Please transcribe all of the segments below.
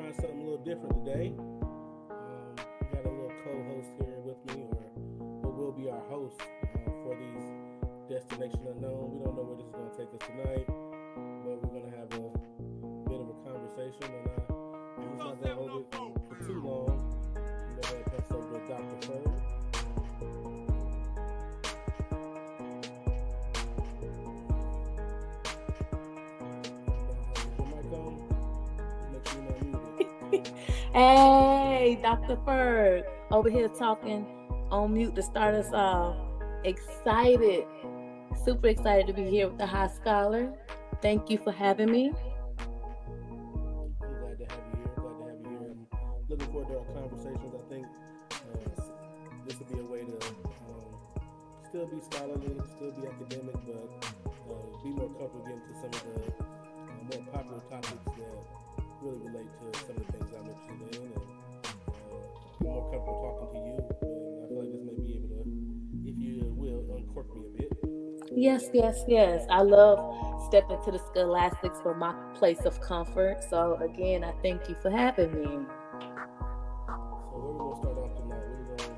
trying something a little different today. We got a little co-host here with me, or what will be our host for these Destination Unknown. We don't know where this is going to take us tonight, but we're going to have a bit of a conversation, and I'm just not going to hold it for too long. I'm going to pass over to Dr. Ferg. Hey, Dr. Ferg, over here talking on mute to start us off. Excited, super excited to be here with the High Scholar. Thank you for having me. I'm glad to have you here. Glad to have you here. I'm looking forward to our conversations. I think this will be a way to still be scholarly, still be academic, but be more comfortable getting to some of the more popular topics that really relate to some of the things I'm interested in, and be more comfortable talking to you. And I feel like this may be able to, if you will, uncork me a bit. Yes, yes, yes. I love stepping to the scholastics from my place of comfort. So, again, I thank you for having me. So where we gonna start off tonight?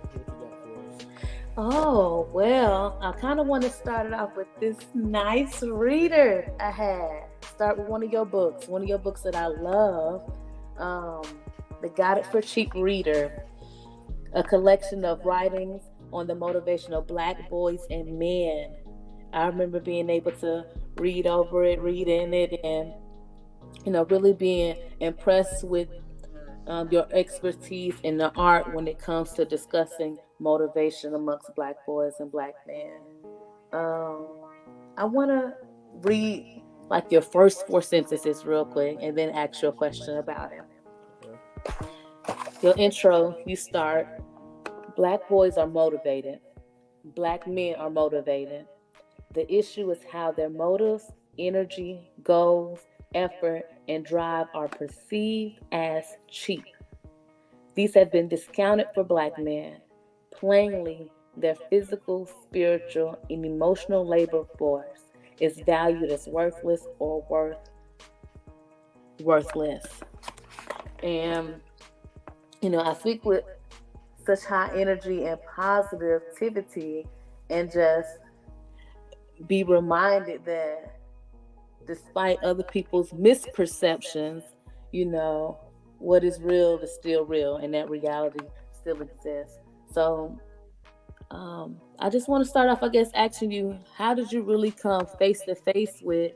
What you got for us? Oh, well, I kind of want to start it off with this nice reader I had. Start with one of your books that I love, um, The Guided for Cheap Reader, a collection of writings on the motivation of Black boys and men. I remember being able to read over it, read in it, and really being impressed with your expertise in the art when it comes to discussing motivation amongst Black boys and Black men. Um, I want to read like your first four sentences real quick and then ask you a question about it. Okay. Your intro, you start: Black boys are motivated. Black men are motivated. The issue is how their motives, energy, goals, effort, and drive are perceived as cheap. These have been discounted for Black men. Plainly, their physical, spiritual, and emotional labor force is valued as worthless or worthless. And I speak with such high energy and positivity, and just be reminded that despite other people's misperceptions, you know, what is real is still real, and that reality still exists. So, I just want to start off, I guess, asking you, how did you really come face to face with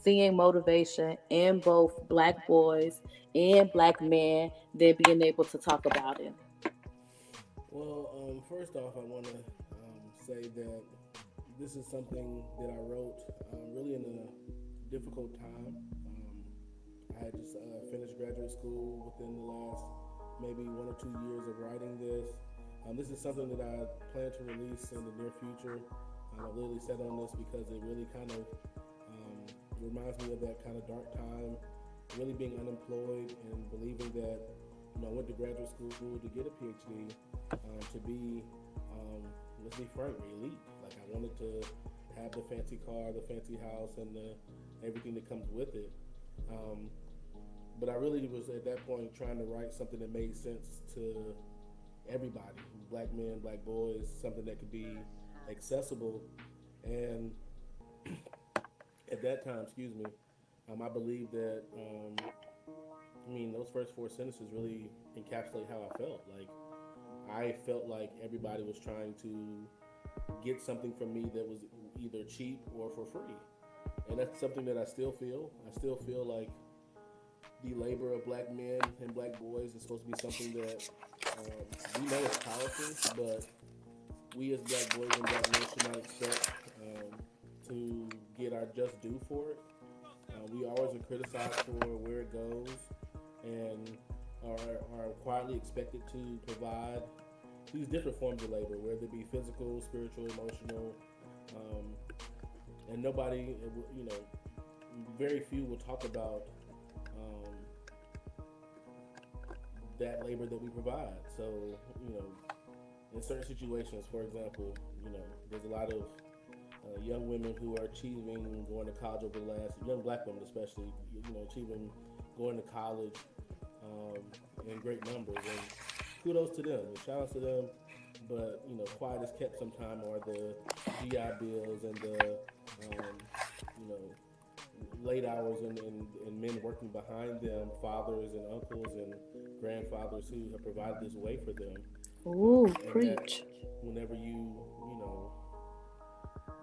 seeing motivation in both Black boys and Black men, then being able to talk about it? Well, first off, I want to say that this is something that I wrote really in a difficult time. I had just finished graduate school within the last maybe 1 or 2 years of writing this. This is something that I plan to release in the near future. I literally set on this because it really kind of reminds me of that kind of dark time, really being unemployed and believing that I went to graduate school to get a PhD, to be, let's be frank, elite. Like I wanted to have the fancy car, the fancy house, and everything that comes with it. Um, but I really was at that point trying to write something that made sense to everybody, Black men, Black boys, something that could be accessible. And at that time, excuse me, I believe that, those first four sentences really encapsulate how I felt. Like, I felt like everybody was trying to get something from me that was either cheap or for free. And that's something that I still feel. I still feel like the labor of Black men and Black boys is supposed to be something that we know is powerful, but we as Black boys and Black men should not expect to get our just due for it. We always are criticized for where it goes, and are quietly expected to provide these different forms of labor, whether it be physical, spiritual, emotional, um, and nobody, very few will talk about um, that labor that we provide. So, in certain situations, for example, there's a lot of young women who are achieving going to college over the last, young Black women especially, achieving going to college, in great numbers, and kudos to them and shout outs to them. But quiet is kept sometime are the GI bills and the you know late hours and men working behind them, fathers and uncles and grandfathers who have provided this way for them, Ooh, and that preach. whenever you know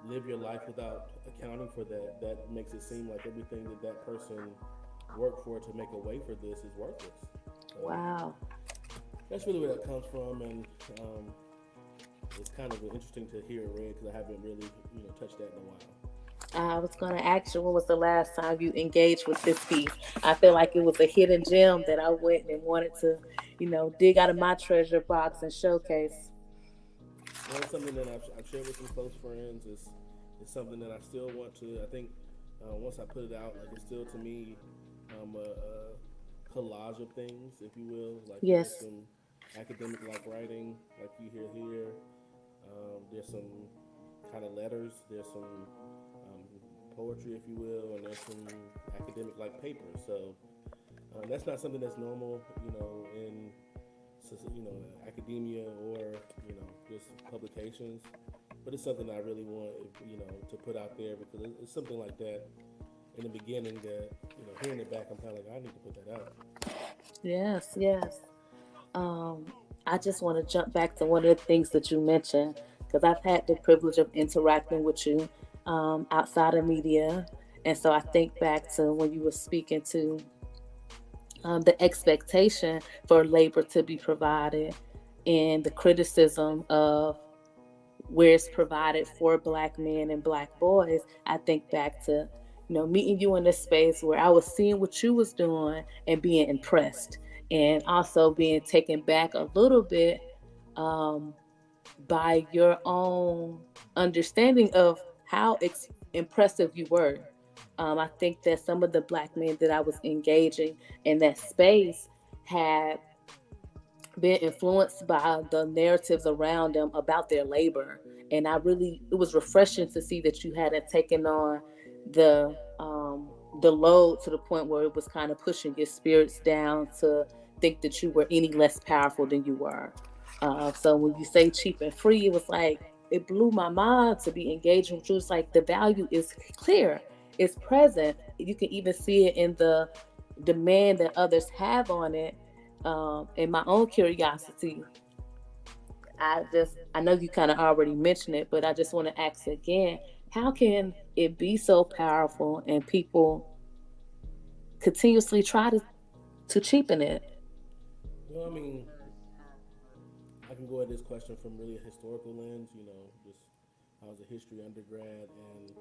live your life without accounting for that, that makes it seem like everything that that person worked for to make a way for this is worthless. So Wow. that's really where that comes from, and it's kind of interesting to hear it read because I haven't really touched that in a while. I was going to ask you, when was the last time you engaged with this piece? I feel like it was a hidden gem that I went and wanted to, dig out of my treasure box and showcase. Well, it's something that I've shared with some close friends. It's something that I still want to. I think once I put it out, like it's still to me a collage of things, if you will. Like there's Yes. some academic like writing, like you hear here. There's some kind of letters. There's some poetry, if you will, and there's some academic like papers. So that's not something that's normal, in academia or just publications. But it's something I really want, to put out there because it's something like that in the beginning that hearing it back, I'm kind of like I need to put that out. Yes, yes. Um, I just want to jump back to one of the things that you mentioned because I've had the privilege of interacting with you outside of media. And so I think back to when you were speaking to the expectation for labor to be provided and the criticism of where it's provided for Black men and Black boys. I think back to meeting you in a space where I was seeing what you was doing and being impressed, and also being taken back a little bit um, by your own understanding of how impressive you were. I think that some of the Black men that I was engaging in that space had been influenced by the narratives around them about their labor. And it was refreshing to see that you hadn't taken on the load to the point where it was kind of pushing your spirits down to think that you were any less powerful than you were. So when you say cheap and free, it was like it blew my mind to be engaging with you. It's like the value is clear, it's present. You can even see it in the demand that others have on it. And my own curiosity, I know you kind of already mentioned it, but I just want to ask again: how can it be so powerful and people continuously try to cheapen it? Well, I mean, I can go at this question from really a historical lens. Just I was a history undergrad, and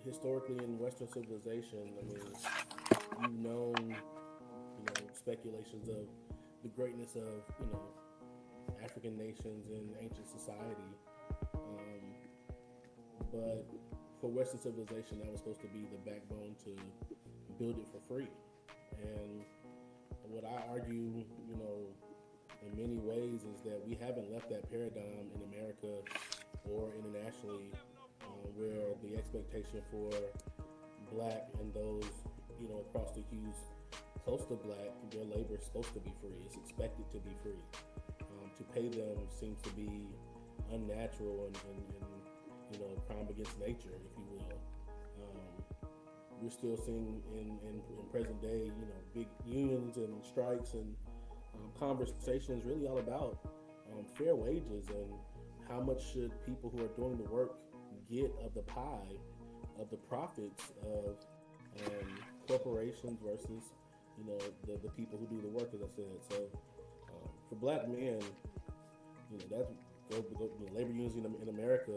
historically in Western civilization, I mean, you've known, speculations of the greatness of, African nations in ancient society. Um, but for Western civilization, that was supposed to be the backbone to build it for free. And what I argue, in many ways, is that we haven't left that paradigm in America or internationally, where the expectation for Black and those, across the hues close to Black, their labor is supposed to be free. It's expected to be free. To pay them seems to be unnatural and a crime against nature, if you will. We're still seeing in present day, big unions and strikes and conversations really all about fair wages and how much should people who are doing the work get of the pie of the profits of corporations versus the people who do the work, as I said. So for Black men, that's labor unions in America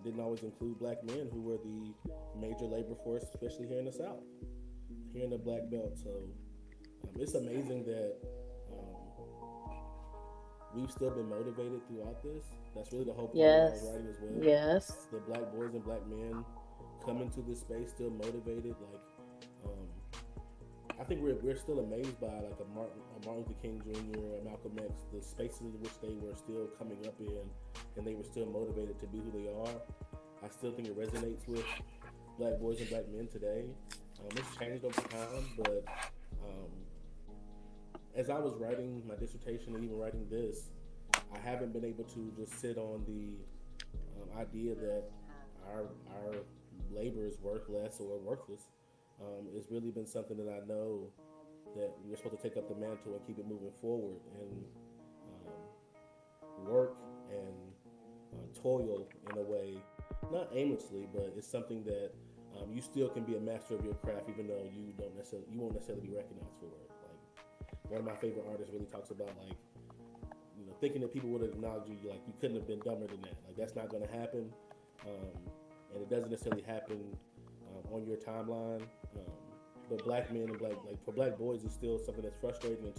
didn't always include Black men who were the major labor force, especially here in the South, here in the Black Belt. So it's amazing that we've still been motivated throughout this. That's really the whole point of Yes, my writing as well. yes, The Black boys and Black men come into this space still motivated. Like, I think we're still amazed by like a Martin Luther King Jr., a Malcolm X, the spaces in which they were still coming up in, and they were still motivated to be who they are. I still think it resonates with Black boys and Black men today. It's changed over time, but as I was writing my dissertation and even writing this, I haven't been able to just sit on the idea that our labor is worthless or worthless. It's really been something that I know that we're supposed to take up the mantle and keep it moving forward and work and toil in a way, not aimlessly, but it's something that you still can be a master of your craft, even though you won't necessarily be recognized for it. Like one of my favorite artists really talks about like thinking that people would acknowledge you, like you couldn't have been dumber than that. Like that's not going to happen, and it doesn't necessarily happen on your timeline. But black men and like for black boys, it's still something that's frustrating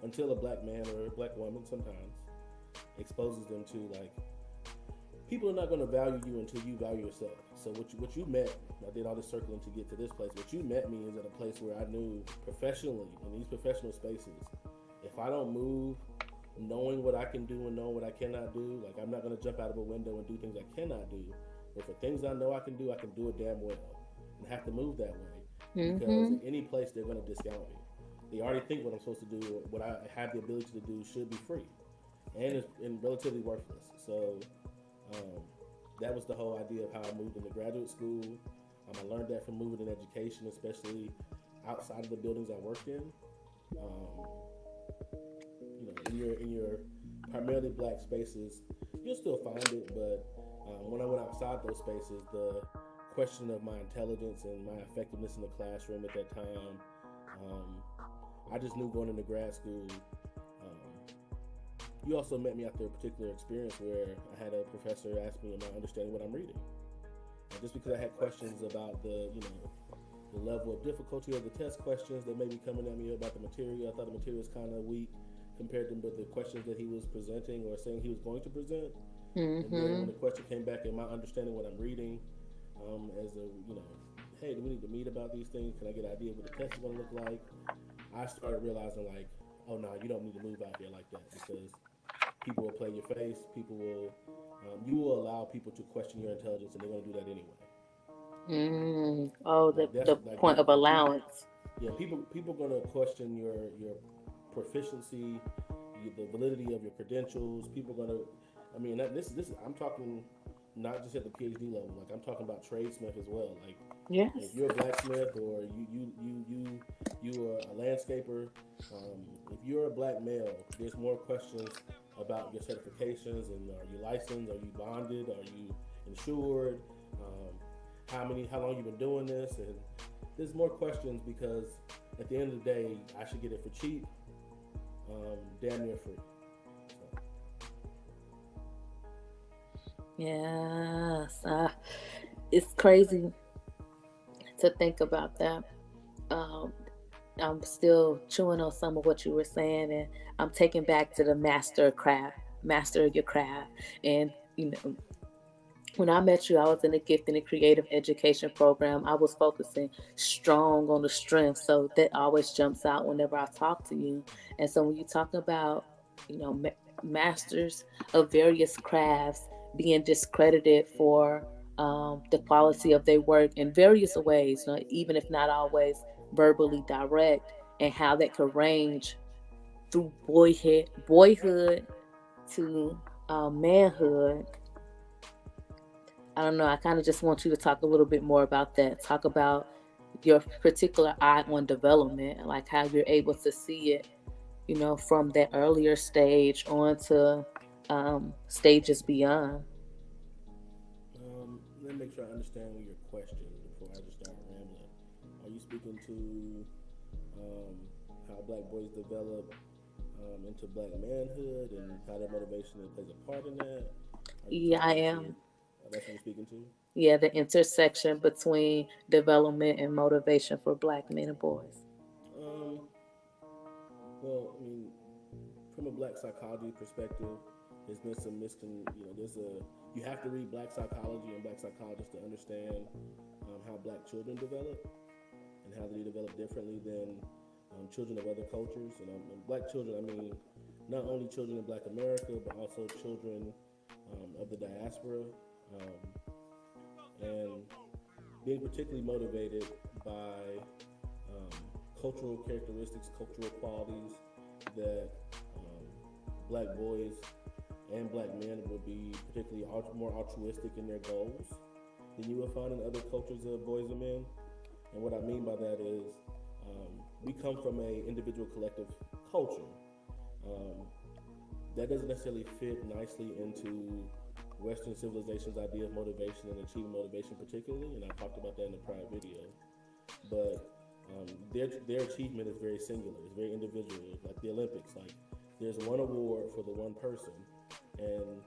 until a black man or a black woman sometimes exposes them to like people are not going to value you until you value yourself. So what you met, I did all this circling to get to this place. What you met me is at a place where I knew professionally in these professional spaces, if I don't move, knowing what I can do and knowing what I cannot do, like I'm not going to jump out of a window and do things I cannot do. But for things I know I can do it damn well, and have to move that way because in any place they're going to discount me. They already think what I'm supposed to do, or what I have the ability to do, should be free, and relatively worthless. So that was the whole idea of how I moved into graduate school. I learned that from moving in education, especially outside of the buildings I worked in. In your primarily black spaces, you'll still find it, but when I went outside those spaces, the question of my intelligence and my effectiveness in the classroom at that time, I just knew going into grad school. You also met me after a particular experience where I had a professor ask me, am I understanding what I'm reading? And just because I had questions about the level of difficulty of the test questions that may be coming at me about the material, I thought the material was kind of weak compared to the questions that he was presenting or saying he was going to present. And then when the question came back, am I understanding what I'm reading? Hey, do we need to meet about these things? Can I get an idea of what the test is going to look like? I started realizing like, oh no, you don't need to move out here like that because people will play your face. You will allow people to question your intelligence, and they're going to do that anyway. Oh, the point of allowance. People going to question your proficiency, the validity of your credentials. People going to, this I'm talking not just at the PhD level. Like I'm talking about tradesmith as well. Like yes, if you're a blacksmith or you are a landscaper, if you're a black male, there's more questions about your certifications and are you licensed, are you bonded, are you insured, how long you've been doing this, and there's more questions because at the end of the day, I should get it for cheap, damn near free. Yes, it's crazy to think about that. I'm still chewing on some of what you were saying, and I'm taking back to the master of your craft. And when I met you, I was in the gifting and creative education program. I was focusing strong on the strength, so that always jumps out whenever I talk to you. And so when you talk about, masters of various crafts being discredited for the quality of their work in various ways, even if not always verbally direct, and how that could range through boyhood to manhood. I don't know. I kind of just want you to talk a little bit more about that. Talk about your particular eye on development, like how you're able to see it, from that earlier stage on to stages beyond. Let me make sure I understand your question before I just start rambling. Are you speaking to how black boys develop into black manhood and how that motivation plays a part in that? Yeah, I am. That's what you're speaking to? Yeah, the intersection between development and motivation for black men and boys. Well, from a black psychology perspective, there's been some you have to read black psychology and black psychologists to understand how black children develop and how they develop differently than children of other cultures. And black children, not only children in Black America, but also children of the diaspora, and being particularly motivated by cultural characteristics, cultural qualities, that um, black boys and black men would be particularly more altruistic in their goals than you would find in other cultures of boys and men. And what I mean by that is we come from a individual collective culture. Um, that doesn't necessarily fit nicely into Western civilization's idea of motivation and achieving motivation, particularly. And I talked about that in the prior video. But their achievement is very singular. It's very individual. Like the Olympics, like there's one award for the one person, and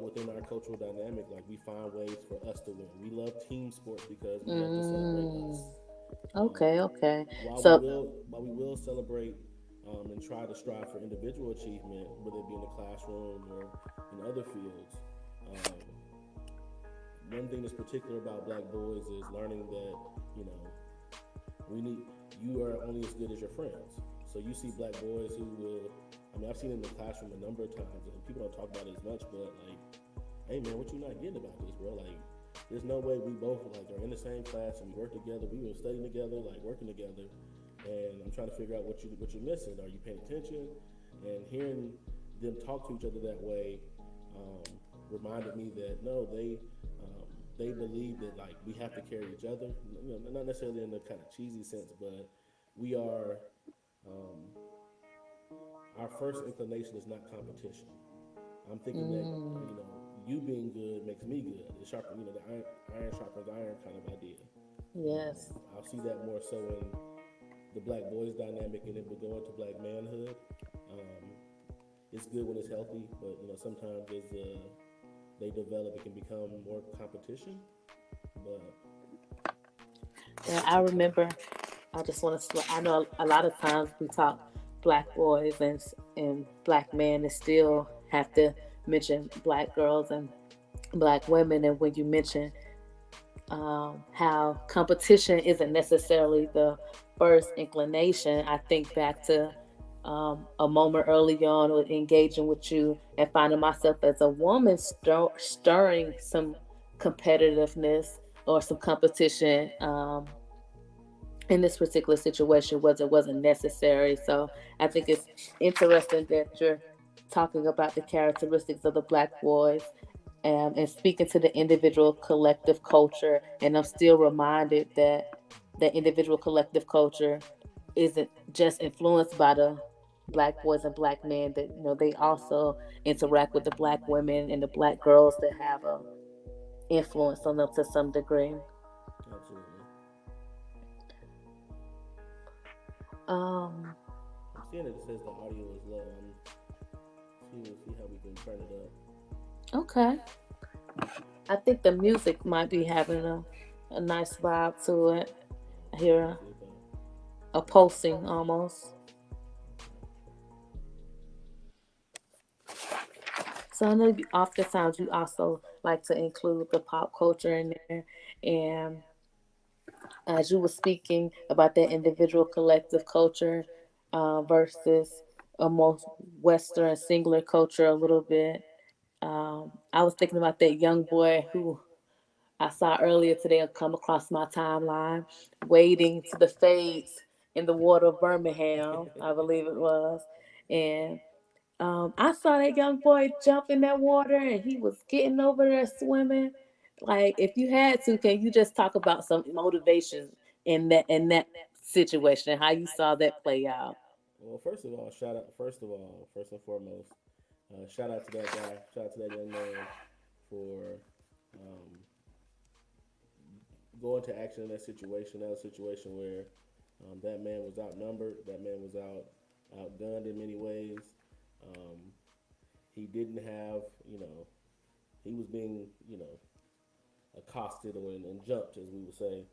within our cultural dynamic, like we find ways for us to win. We love team sports because we love to celebrate us. Okay, okay. While we So, will celebrate and try to strive for individual achievement, whether it be in the classroom or in other fields. Um, One thing that's particular about black boys is learning that you know we need you are only as good as your friends. So you see black boys who will. I mean, I've seen it in the classroom a number of times, and people don't talk about it as much. But like, hey man, what you not getting about this, bro? Like, there's no way we both like are in the same class and we work together. We were studying together, like working together, and I'm trying to figure out what you're missing. Are you paying attention? And hearing them talk to each other that way um, reminded me that no, they believe that like we have to carry each other. Not necessarily in the kind of cheesy sense, but we are. Um, our first inclination is not competition. I'm thinking that you being good makes me good. The sharp, the iron sharpens iron kind of idea. yes. I'll see that more so in the black boys dynamic, and it will go into black manhood. Um, it's good when it's healthy, but sometimes as they develop, it can become more competition. But Yeah, I remember. I just want to. I know a lot of times we talk black boys and black men, and still have to mention black girls and black women. And when you mention how competition isn't necessarily the first inclination, I think back to a moment early on with engaging with you and finding myself as a woman stirring some competitiveness or some competition in this particular situation was it wasn't necessary. So I think it's interesting that you're talking about the characteristics of the black boys and speaking to the individual collective culture. And I'm still reminded that the individual collective culture isn't just influenced by the black boys and black men, that they also interact with the black women and the black girls that have a influence on them to some degree. absolutely, um I'm seeing that it says the audio is low. See how we can turn it up. okay, I think the music might be having a nice vibe to it. I hear Let's see if a pulsing almost. So I know oftentimes you also like to include the pop culture in there. And as you were speaking about that individual collective culture versus a more Western singular culture a little bit, I was thinking about that young boy who I saw earlier today come across my timeline, wading to the fades in the water of Birmingham, I believe it was. And I saw that young boy jump in that water and he was getting over there swimming. Like, if you had to, can you just talk about some motivation in that situation, how you saw that play out? well, first of all, shout out. First and foremost, shout out to that guy. Shout out to that young man for um, going to action in that situation. That was a situation where that man was outnumbered. That man was outgunned in many ways. Um, he didn't have, he was being, accosted and jumped, as we would say,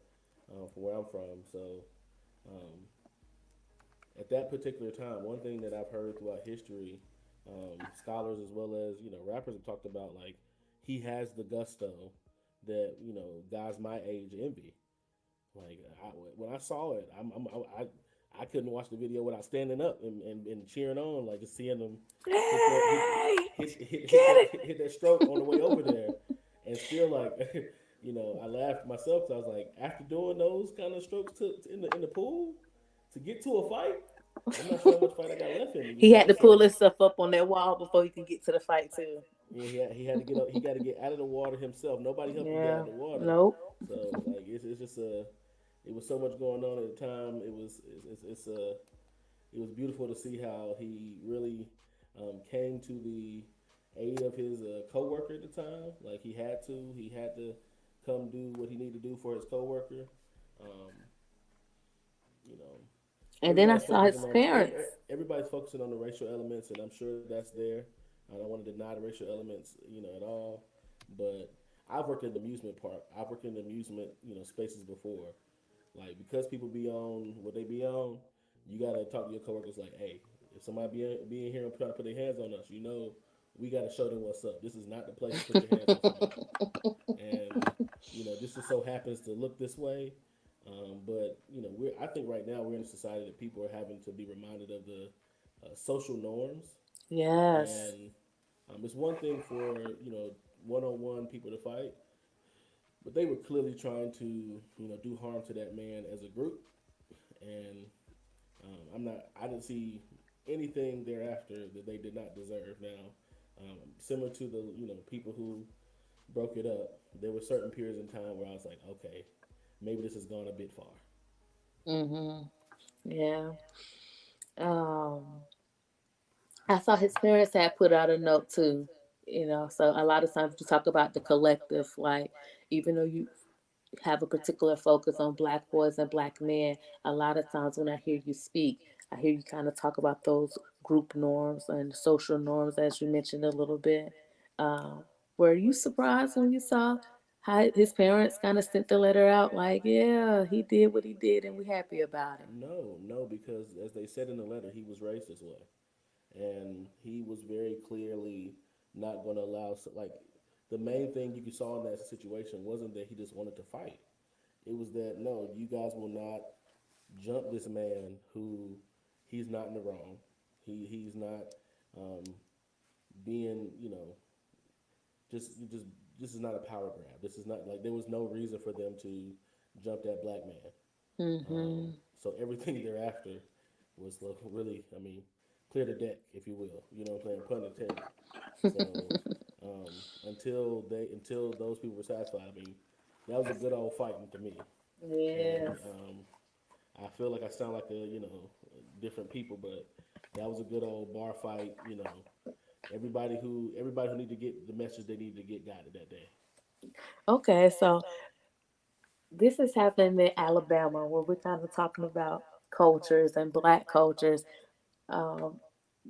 from where I'm from. So um, at that particular time, one thing that I've heard throughout history, scholars as well as rappers have talked about, like he has the gusto that guys my age envy. Like when I saw it, I couldn't watch the video without standing up and cheering on, like just seeing them hit that Hey, get that it! hit that stroke on the way over there, and still like I laughed myself because I was like, after doing those kind of strokes in the pool to get to a fight, I'm not sure how much fight I got definitely, you He know. had to pull So himself up on that wall before he could get to the fight too. yeah, he had to get up. He got to get out of the water himself. Nobody helped him get out Yeah. of the water. Nope. So like it's just a. It was so much going on at the time. It was beautiful to see how he really came to the aid of his coworker at the time. Like he had to. He had to come do what he needed to do for his coworker. Um, you know, And then I saw his parents. everybody's focusing on the racial elements, and I'm sure that's there. I don't want to deny the racial elements, at all. But I've worked in the amusement park. I've worked in the amusement, spaces before. Like because people be on what they be on, you gotta talk to your coworkers like, hey, if somebody be in here and trying to put their hands on us, we gotta show them what's up. This is not the place to put your hands on somebody. And this just so happens to look this way. But I think right now we're in a society that people are having to be reminded of the social norms, Yes. and it's one thing for one-on-one people to fight, but they were clearly trying to do harm to that man as a group, and I didn't see anything thereafter that they did not deserve. Now, similar to the people who broke it up, there were certain periods in time where I was like, okay, maybe this has gone a bit far. Mhm. Yeah. Um, I saw his parents had put out a note too. So a lot of times you talk about the collective, like even though you have a particular focus on black boys and black men, a lot of times when I hear you speak, I hear you kind of talk about those group norms and social norms, as you mentioned a little bit. Um, were you surprised when you saw how his parents kind of sent the letter out? Like, yeah, he did what he did, and we happy about it. No, no, because as they said in the letter, he was raised this way, and he was very clearly not going to allow. Like, the main thing you saw in that situation wasn't that he just wanted to fight. It was that no, you guys will not jump this man who he's not in the wrong. He's not um, being just this is not a power grab. This is not like there was no reason for them to jump that black man. Mm-hmm. So everything thereafter was really, I mean, clear the deck, if you will. You know what I'm saying? Pun intended. So until those people were satisfied, I mean, that was a good old fighting to me. And Yes. I feel like I sound like different people, but that was a good old bar fight. Everybody who needed to get the message they needed to get got it that day. Okay, so this is happening in Alabama, where we're kind of talking about cultures and black cultures. Um,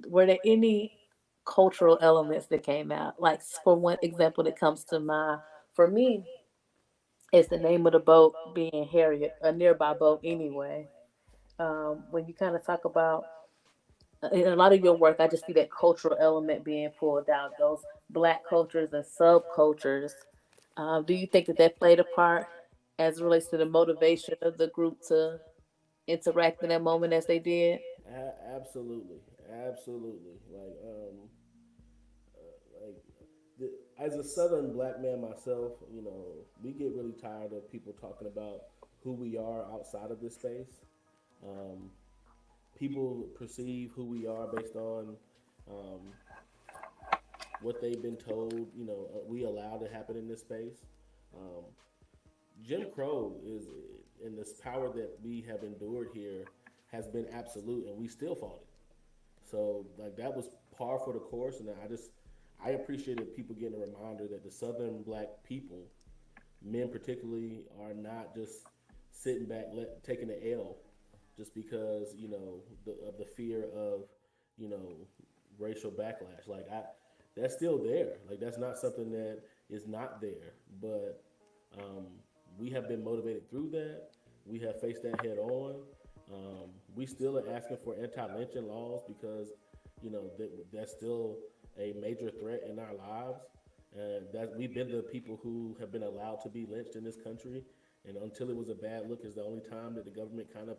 were there any cultural elements that came out? Like for one example that comes to mind for me is the name of the boat being Harriet, a nearby boat anyway. When you kind of talk about in a lot of your work, I just see that cultural element being pulled out. Those black cultures and subcultures. Do you think that that played a part as it relates to the motivation of the group to interact in that moment as they did? Absolutely, absolutely. Like the, as a Southern black man myself, we get really tired of people talking about who we are outside of this space. Um, People perceive who we are based on um, what they've been told. We allow to happen in this space. Um, Jim Crow is, in this power that we have endured here, has been absolute, and we still fought it. So like that was par for the course, and I appreciated people getting a reminder that the Southern black people, men particularly, are not just sitting back taking the L just because of the fear of you know racial backlash. Like that's still there. Like that's not something that is not there, but um, we have been motivated through that. We have faced that head on. We still are asking for anti-lynching laws because that's still a major threat in our lives. And that we've been the people who have been allowed to be lynched in this country, and until it was a bad look, is the only time that the government kind of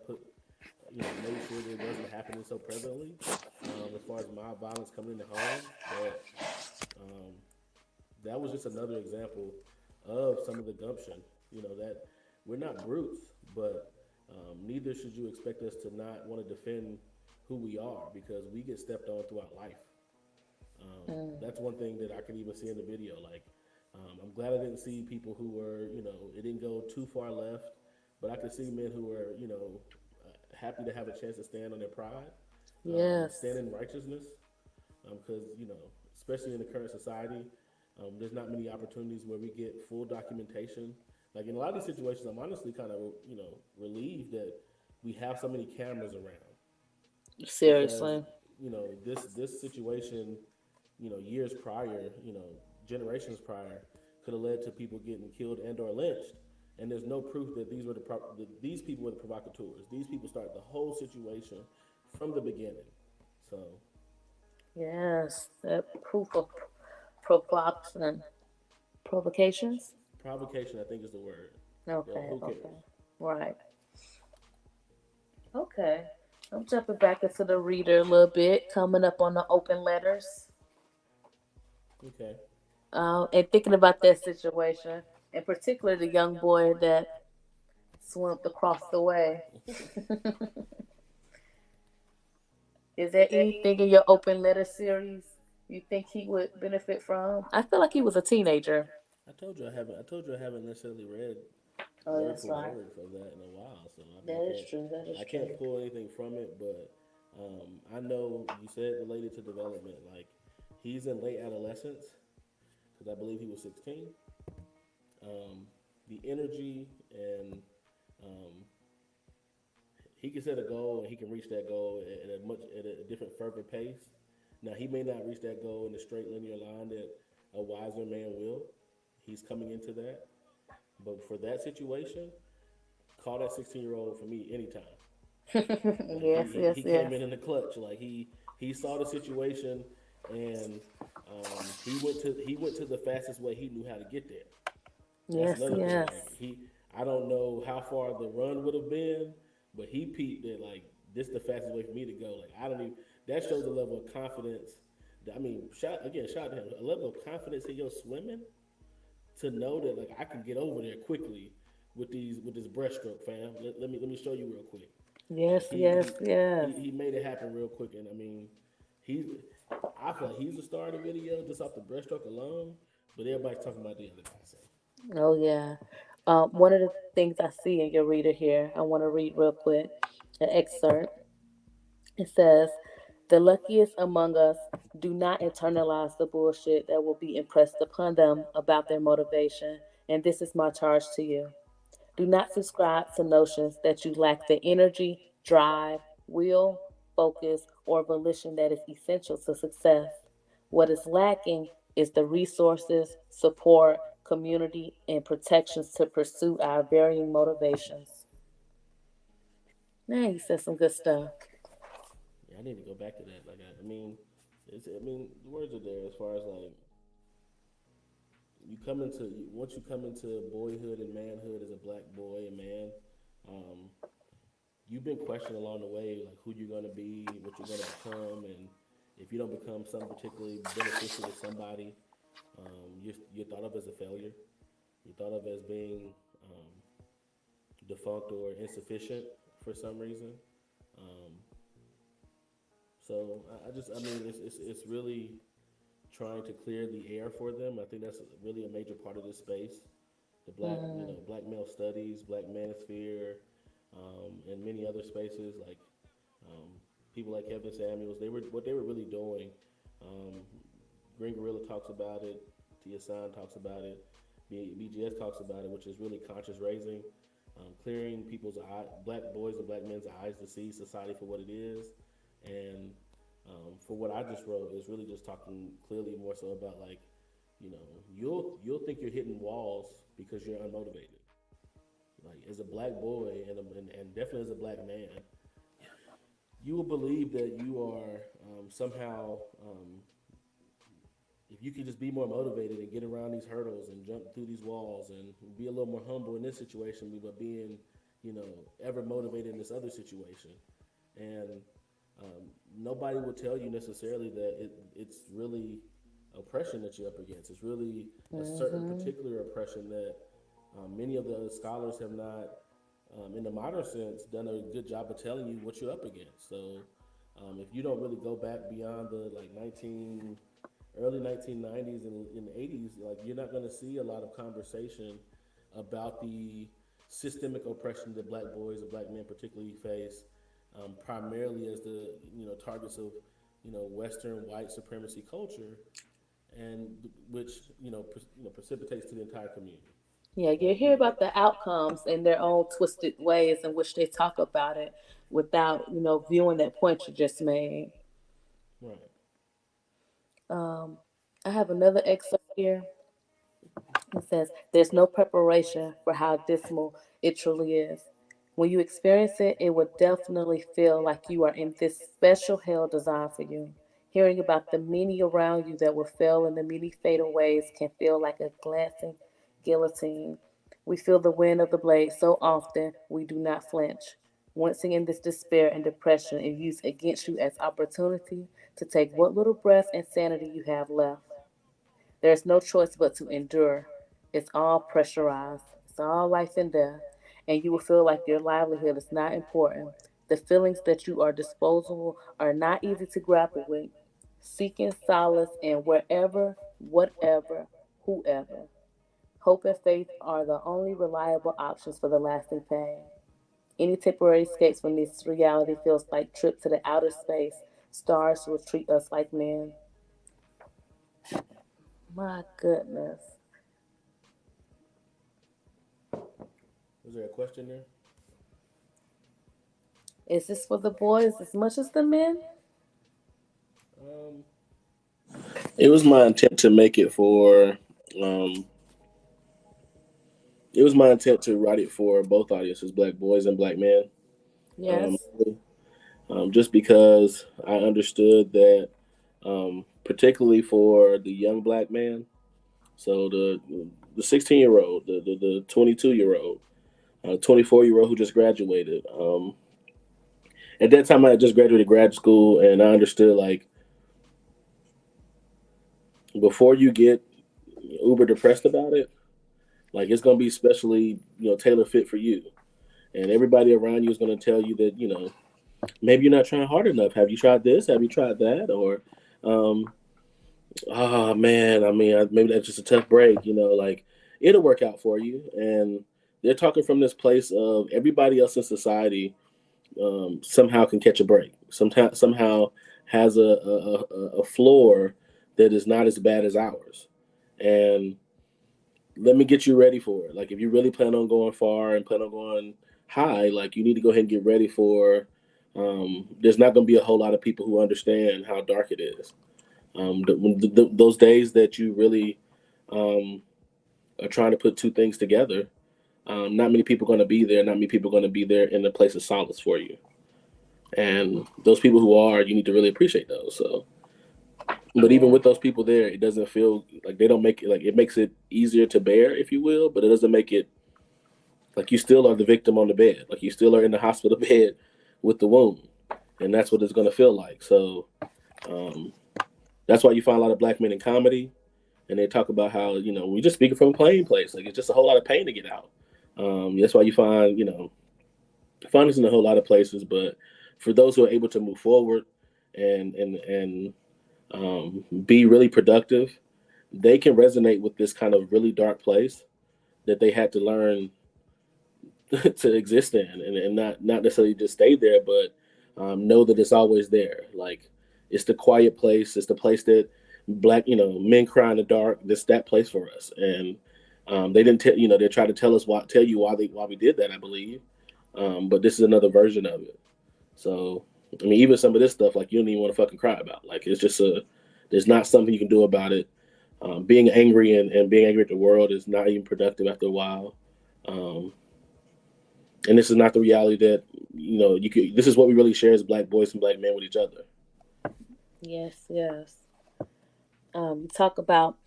made sure that it wasn't happening so prevalently. As far as mob violence coming into homes, but um, that was just another example of some of the gumption. That we're not brutes, but neither should you expect us to not want to defend who we are because we get stepped on throughout life. Mm. That's one thing that I could even see in the video. Like, I'm glad I didn't see people who were, it didn't go too far left, but I could see men who were, happy to have a chance to stand on their pride, stand Yes. in righteousness, because, especially in the current society, there's not many opportunities where we get full documentation. Like in a lot of these situations, I'm honestly kind of, relieved that we have so many cameras around because, Seriously. this situation, years prior, generations prior, could have led to people getting killed and or lynched. And there's no proof that that these people were the provocateurs. These people started the whole situation from the beginning. So Yes. That proof of provocation. Provocations? provocation, I think, is the word. Okay, Who cares? okay. Right. Okay. I'm jumping back into the reader a little bit, coming up on the open letters. Okay. And thinking about that situation, in particular the young boy that swam across the way. Is there anything in your open letter series you think he would benefit from? I feel like he was a teenager. I told you I haven't. I told you I haven't necessarily read Oh, word that's for right. word of that in a while. So I mean, That is true. That is I true. can't pull anything from it. But I know you said related to development. Like he's in late adolescence because I believe he was 16. Um, the energy and um, he can set a goal and he can reach that goal at a different further pace. Now he may not reach that goal in a straight linear line that a wiser man will. He's coming into that, but for that situation, call that 16-year-old for me anytime. Like Yes, yes, he came yes. in the clutch. Like he saw the situation and he went to the fastest way he knew how to get there. That's Yes, another thing. yes. Like I don't know how far the run would have been, but he peeped that like this is the fastest way for me to go. Like I don't even. That shows a level of confidence. I mean, shout to him. A level of confidence in your swimming to know that like I can get over there quickly with this breaststroke, fam. Let me show you real quick. Like Yes, yes, yes. he made it happen real quick, and I mean, he's I feel like he's the star of the video just off the breaststroke alone. But everybody's talking about the other guy. So Oh, yeah. One of the things I see in your reader here, I want to read real quick an excerpt. It says, "The luckiest among us do not internalize the bullshit that will be impressed upon them about their motivation. And this is my charge to you. Do not subscribe to notions that you lack the energy, drive, will, focus, or volition that is essential to success. What is lacking is the resources, support, community, and protections to pursue our varying motivations." Man, you said some good stuff. yeah, I need to go back to that. Like I mean, I mean the words are there as far as like once you come into boyhood and manhood as a black boy and man, um, you've been questioned along the way, like who you're gonna be, what you're gonna become, and if you don't become something particularly beneficial to somebody, you're thought of as a failure. You're thought of as being defunct or insufficient for some reason. Um, so I mean, it's really trying to clear the air for them. I think that's really a major part of this space. The Mm, black male studies, black manosphere, and many other spaces like um, people like Kevin Samuels. They were really doing. Um, Green Gorilla talks about it. Tia San talks about it. BGS talks about it, which is really conscious raising, clearing black boys and black men's eyes to see society for what it is, and for what I just wrote is really just talking clearly more so about like, you'll think you're hitting walls because you're unmotivated. Like as a black boy and definitely as a black man, you will believe that you are somehow if you could just be more motivated and get around these hurdles and jump through these walls and be a little more humble in this situation, but being, ever motivated in this other situation. And nobody will tell you necessarily that it's really oppression that you're up against. It's really a certain mm-hmm. particular oppression that many of the scholars have not, in the modern sense, done a good job of telling you what you're up against. So If you don't really go back beyond the like 1990s and 80s, like you're not going to see a lot of conversation about the systemic oppression that black boys and black men particularly face, primarily as the targets of Western white supremacy culture, and which precipitates to the entire community. Yeah, you Like hear about the outcomes in their own twisted ways in which they talk about it without, viewing that point you just made. right. Um, I have another excerpt here. It says, there's no preparation for how dismal it truly is. When you experience it, it will definitely feel like you are in this special hell designed for you. Hearing about the many around you that will fail in the many fatal ways can feel like a glancing guillotine. We feel the wind of the blade so often we do not flinch. Wincing in this despair and depression is used against you as opportunity to take what little breath and sanity you have left. There is no choice but to endure. It's all pressurized. It's all life and death. And you will feel like your livelihood is not important. The feelings that you are disposable are not easy to grapple with. Seeking solace in wherever, whatever, whoever. Hope and faith are the only reliable options for the lasting pain. Any temporary escapes from this reality feels like trip to the outer space. Stars will treat us like men. My goodness. Was there a question there? Is this for the boys as much as the men? Um, it was my intent to make it for. Um, it was my intent to write it for both audiences, black boys and black men. Um, Yes. just because I understood that, particularly for the young black man, so the 16-year-old, the 22-year-old, 24-year-old who just graduated. At that time, I had just graduated grad school, and I understood like before you get uber depressed about it, like it's gonna be specially tailor fit for you, and everybody around you is gonna tell you that maybe you're not trying hard enough. Have you tried this? Have you tried that? Or um, oh man, I mean, maybe that's just a tough break. Like it'll work out for you. And they're talking from this place of everybody else in society somehow can catch a break. Sometimes somehow has a floor that is not as bad as ours. And let me get you ready for it. Like if you really plan on going far and plan on going high, like you need to go ahead and get ready for. There's not going to be a whole lot of people who understand how dark it is. Those days that you really um, are trying to put two things together, not many people are going to be there. Not many people are going to be there in a place of solace for you. And those people who are, you need to really appreciate those. So, but even Yeah. with those people there, it doesn't feel like they don't make it like it makes it easier to bear, if you will, but it doesn't make it like you still are the victim on the bed. Like you still are in the hospital bed with the wound, and that's what it's going to feel like. So, um, that's why you find a lot of black men in comedy, and they talk about how we just speaking from a plain place. Like it's just a whole lot of pain to get out. That's why you find find this in a whole lot of places. But for those who are able to move forward and be really productive, they can resonate with this kind of really dark place that they had to learn to exist in, and not necessarily just stay there, but know that it's always there. Like it's the quiet place. It's the place that black men cry in the dark. This that place for us, and they didn't tell they tried to tell you why we did that. I believe, but this is another version of it. So I mean, even some of this stuff like you don't even want to fucking cry about. Like it's just there's not something you can do about it. Being angry and being angry at the world is not even productive after a while. Um, and this is not the reality that you could. This is what we really share as black boys and black men with each other. Yes, yes. You talk about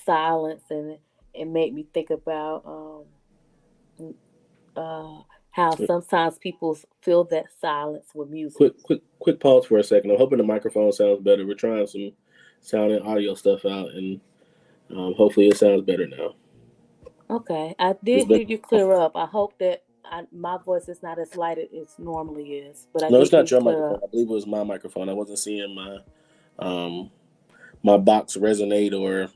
silence, and it made me think about uh, how sometimes people feel that silence with music. Quick pause for a second. I'm hoping the microphone sounds better. We're trying some sound and audio stuff out, and hopefully it sounds better now. Okay, I It's did been hear you clear up. I hope that my voice is not as light as it normally is, but I No, it's get not you your clear microphone. up. I believe it was my microphone. I wasn't seeing um my box resonate or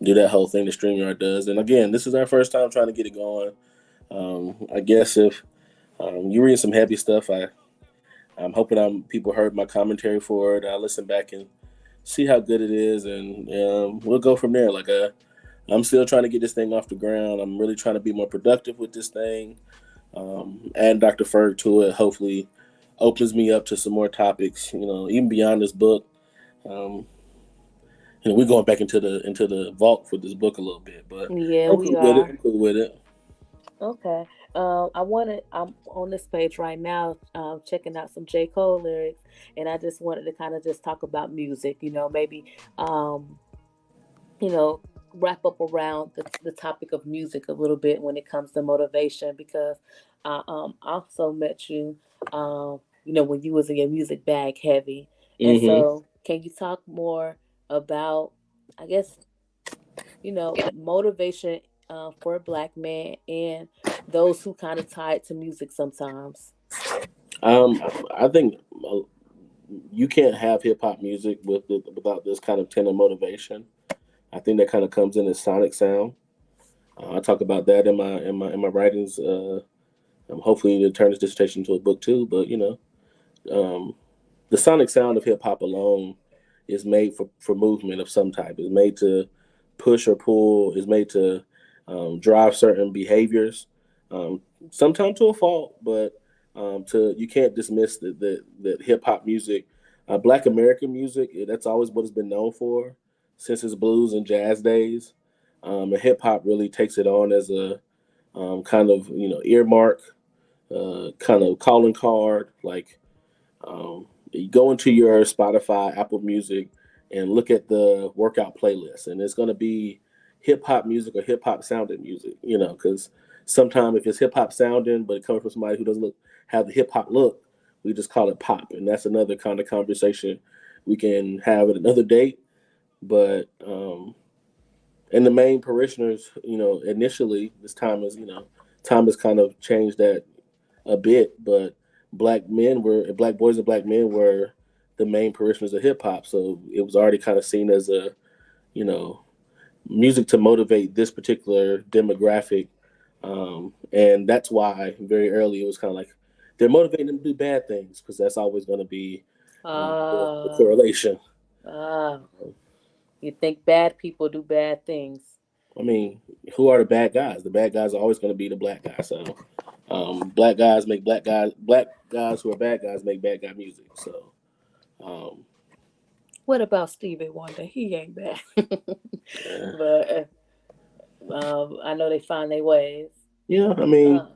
do that whole thing that StreamYard does. And again, this is our first time trying to get it going. I guess if you read some heavy stuff, I'm hoping people heard my commentary for it. I'll listen back and see how good it is, and we'll go from there. I'm still trying to get this thing off the ground. I'm really trying to be more productive with this thing. Add Dr. Ferg to it. Hopefully, opens me up to some more topics. Even beyond this book. Um, we're going back into the vault for this book a little bit, but Yeah, I'm we cool with it. are. I'm cool with it. Okay. I'm on this page right now, checking out some J. Cole lyrics, and I just wanted to kind of just talk about music, maybe, um, you know, wrap up around the topic of music a little bit when it comes to motivation, because I also met you, when you was in your music bag heavy. And Hmm. so can you talk more about, I guess, motivation for a black man and those who kind of tie it to music sometimes. I think you can't have hip hop music without this kind of tenor motivation. I think that kind of comes in as sonic sound. I talk about that in my writings. Hopefully, to turn this dissertation into a book too. But um, the sonic sound of hip hop alone is made for movement of some type. It's made to push or pull. It's made to drive certain behaviors. Um, Sometimes to a fault, but to you can't dismiss that hip hop music, Black American music. That's always what it's been known for since its blues and jazz days. And hip hop really takes it on as a kind of earmark, kind of calling card, like you go into your Spotify, Apple Music, and look at the workout playlist, and it's going to be hip hop music or hip hop sounding music. Because sometimes if it's hip hop sounding, but it comes from somebody who doesn't have the hip hop look, we just call it pop, and that's another kind of conversation we can have at another date. But and the main parishioners, initially this time has kind of changed that a bit, but black boys and black men were the main parishioners of hip hop, so it was already kind of seen as a you know music to motivate this particular demographic, and that's why very early it was kind of like they're motivating them to do bad things because that's always going to be the Uh, correlation. uh, you think bad people do bad things. I mean, who are the bad guys? The bad guys are always going to be the black guys. So, black guys make black guys who are bad guys make bad guy music. So, um, What about Stevie Wonder? He ain't bad. yeah, But I know they find their ways. yeah. I mean, Uh,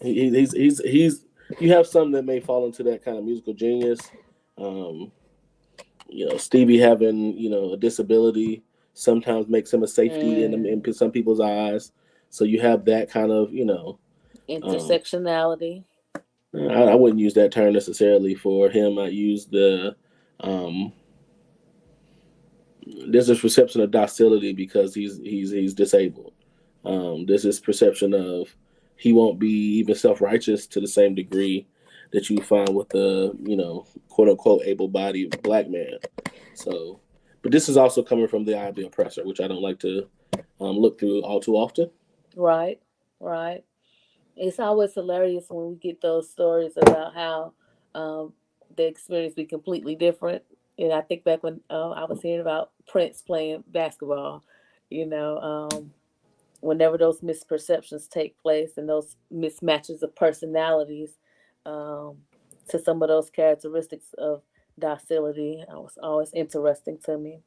he's. You have some that may fall into that kind of musical genius. Um, Stevie having a disability sometimes makes him a safety in mm, some people's eyes. So you have that kind of um, intersectionality. I wouldn't use that term necessarily for him. I use um, there's this perception of docility because he's disabled. There's this perception of he won't be even self righteous to the same degree that you find with the quote unquote able bodied black man. So, but this is also coming from the eye of the oppressor, which I don't like to look through all too often. Right, right. It's always hilarious when we get those stories about how um, the experience be completely different. And I think back when I was hearing about Prince playing basketball, you know, whenever those misperceptions take place and those mismatches of personalities, um, to some of those characteristics of docility, was always interesting to me.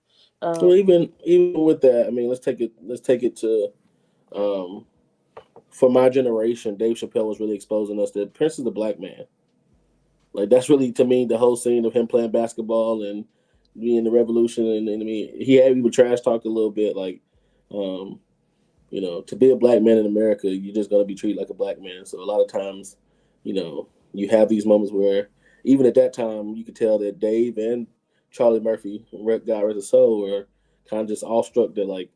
Well, Um, even with that, I mean, let's take it to um, for my generation. Dave Chappelle was really exposing us that Prince is the black man. Like that's really to me the whole scene of him playing basketball and being the revolution. And I mean, he would trash talk a little bit, like, um, to be a black man in America, you're just gonna be treated like a black man. So a lot of times, you have these moments where even at that time you could tell that Dave and Charlie Murphy, God rest his soul, were kind of just awestruck that like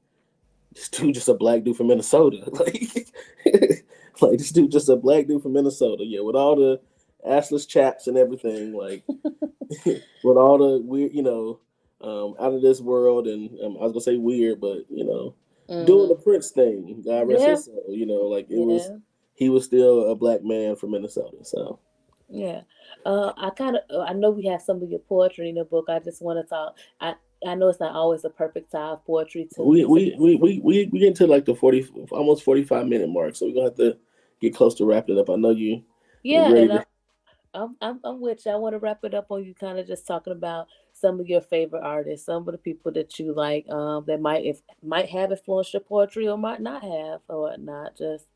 this dude just a black dude from Minnesota. Like Like this dude, just a black dude from Minnesota, yeah, with all the assless chaps and everything, like with all the weird, out of this world, and I was gonna say weird, but doing the Mm-hmm. Prince thing, God rest Yeah, his soul, like it was, yeah, he was still a black man from Minnesota, so. yeah. I know we have some of your poetry in the book. I just want to talk. I know it's not always a perfect time of poetry We to we we we we get into like the 45-minute mark, so we're gonna have to get close to wrapping it up. I know you're yeah, ready and to. I'm with you. I want to wrap it up on you kind of just talking about some of your favorite artists, some of the people that you like, that might have influenced your poetry or might not have or whatnot. Just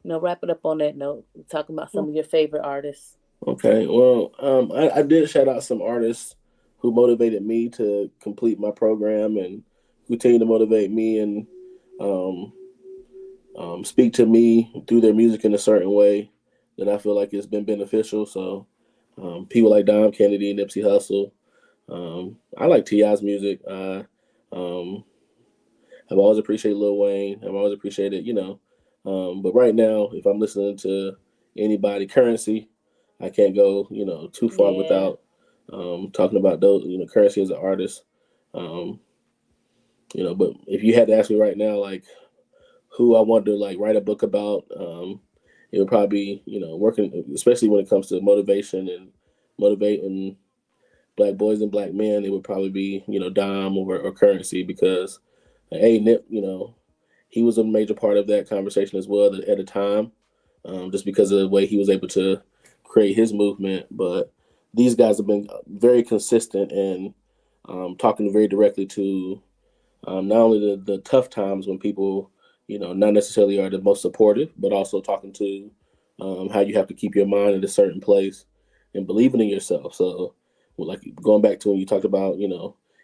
wrap it up on that note. Talking about some of your favorite artists. Okay, well, I did shout out some artists who motivated me to complete my program and continue to motivate me and um, speak to me through their music in a certain way that I feel like it's been beneficial. So, people like Dom Kennedy, Nipsey Hussle. I like T.I.'s music. Um, I've always appreciated Lil Wayne. I've always appreciated, but right now, if I'm listening to anybody, Currency, I can't go, too far Yeah, without talking about those, Currency as an artist. Um, but if you had to ask me right now, like who I want to like write a book about, it would probably be, working, especially when it comes to motivation and motivating black boys and black men, it would probably be, Dom or Currency because, hey, Nip, he was a major part of that conversation as well at a time, just because of the way he was able to create his movement. But these guys have been very consistent and talking very directly to not only the tough times when people, not necessarily are the most supportive, but also talking to how you have to keep your mind in a certain place and believing in yourself. So, well, like going back to when you talked about,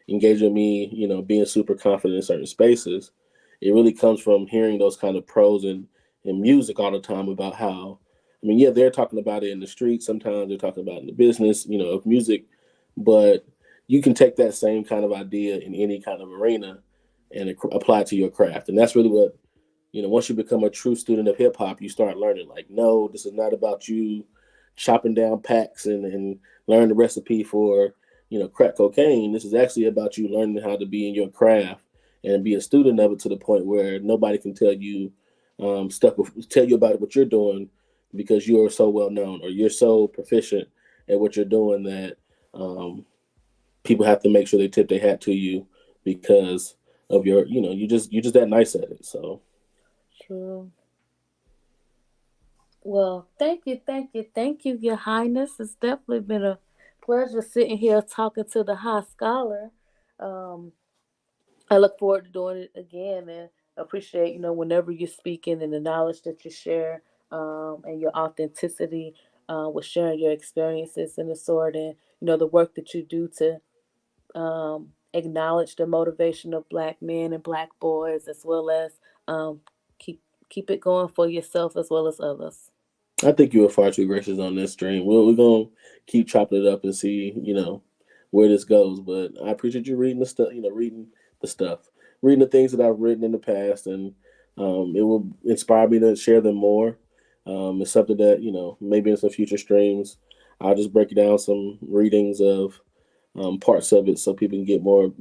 engaging me, being super confident in certain spaces, it really comes from hearing those kind of pros and music all the time about how, I mean, yeah, they're talking about it in the street. Sometimes they're talking about it in the business, of music, but you can take that same kind of idea in any kind of arena and apply it to your craft. And that's really what, once you become a true student of hip hop, you start learning like, no, this is not about you chopping down packs and learn the recipe for, crack cocaine. This is actually about you learning how to be in your craft and be a student of it to the point where nobody can tell you tell you about what you're doing because you're so well known or you're so proficient at what you're doing that um, people have to make sure they tip their hat to you because of your, you just that nice at it. So true. Well, thank you, Your Highness. It's definitely been a pleasure sitting here talking to the high scholar. Um, I look forward to doing it again and appreciate, whenever you're speaking and the knowledge that you share, and your authenticity, with sharing your experiences and the sort and, the work that you do to, acknowledge the motivation of black men and black boys as well as, um, keep keep it going for yourself as well as others. I think you were far too gracious on this stream. We're gonna keep chopping it up and see, where this goes. But I appreciate you reading the stuff, reading the stuff, reading the things that I've written in the past, and it will inspire me to share them more. It's something that maybe in some future streams, I'll just break down some readings of parts of it so people can get more,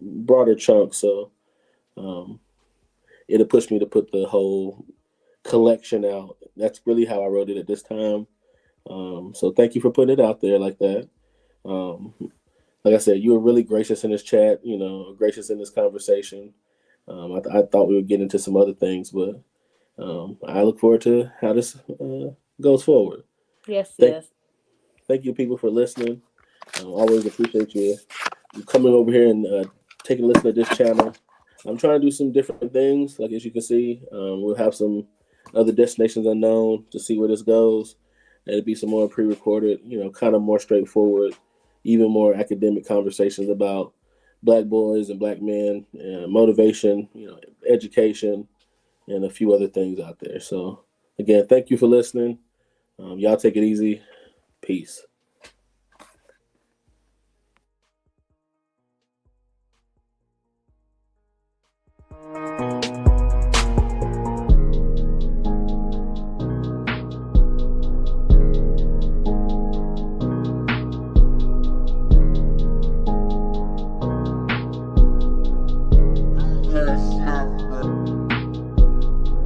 broader chunks. So um, it'll push me to put the whole collection out. That's really how I wrote it at this time. So thank you for putting it out there like that. Um, like I said, you were really gracious in this chat, gracious in this conversation. I thought we would get into some other things, but I look forward to how this goes forward. Yes, Thank, yes. thank you, people, for listening. Always appreciate you coming over here and taking a listen to this channel. I'm trying to do some different things. Like as you can see, we'll have some other destinations unknown to see where this goes. And it'll be some more pre-recorded, kind of more straightforward, even more academic conversations about black boys and black men, motivation, education, and a few other things out there. So again, thank you for listening. Y'all take it easy. Peace.